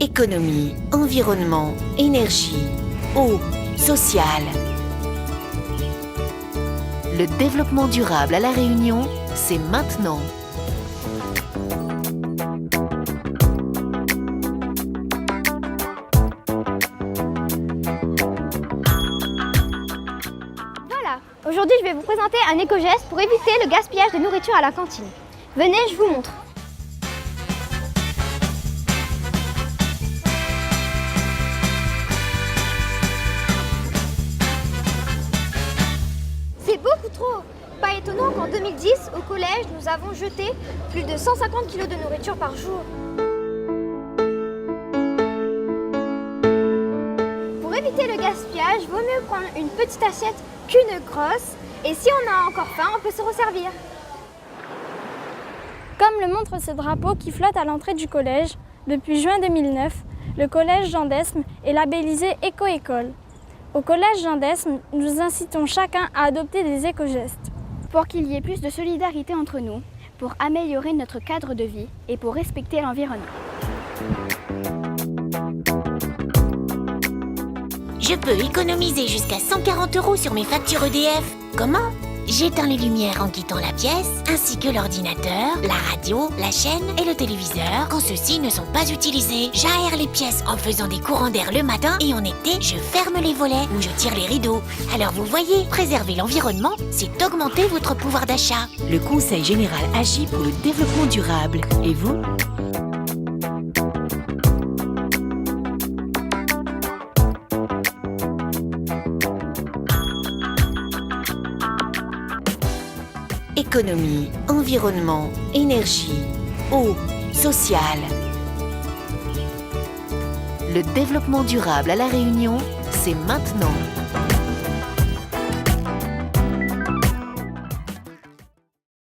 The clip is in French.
Économie, environnement, énergie, eau, social. Le développement durable à La Réunion, c'est maintenant. Voilà, aujourd'hui je vais vous présenter un éco-geste pour éviter le gaspillage de nourriture à la cantine. Venez, je vous montre. C'est beaucoup trop. Pas étonnant qu'en 2010, au collège, nous avons jeté plus de 150 kg de nourriture par jour. Pour éviter le gaspillage, vaut mieux prendre une petite assiette qu'une grosse. Et si on a encore faim, on peut se resservir. Comme le montre ce drapeau qui flotte à l'entrée du collège, depuis juin 2009, le collège Jean d'Esme est labellisé Éco-École. Au collège Jean d'Esme, nous incitons chacun à adopter des éco-gestes. Pour qu'il y ait plus de solidarité entre nous, pour améliorer notre cadre de vie et pour respecter l'environnement. Je peux économiser jusqu'à 140 € sur mes factures EDF. Comment ? J'éteins les lumières en quittant la pièce, ainsi que l'ordinateur, la radio, la chaîne et le téléviseur quand ceux-ci ne sont pas utilisés. J'aère les pièces en faisant des courants d'air le matin et en été, je ferme les volets ou je tire les rideaux. Alors vous voyez, préserver l'environnement, c'est augmenter votre pouvoir d'achat. Le Conseil général agit pour le développement durable. Et vous ? Économie, environnement, énergie, eau, social. Le développement durable à La Réunion, c'est maintenant.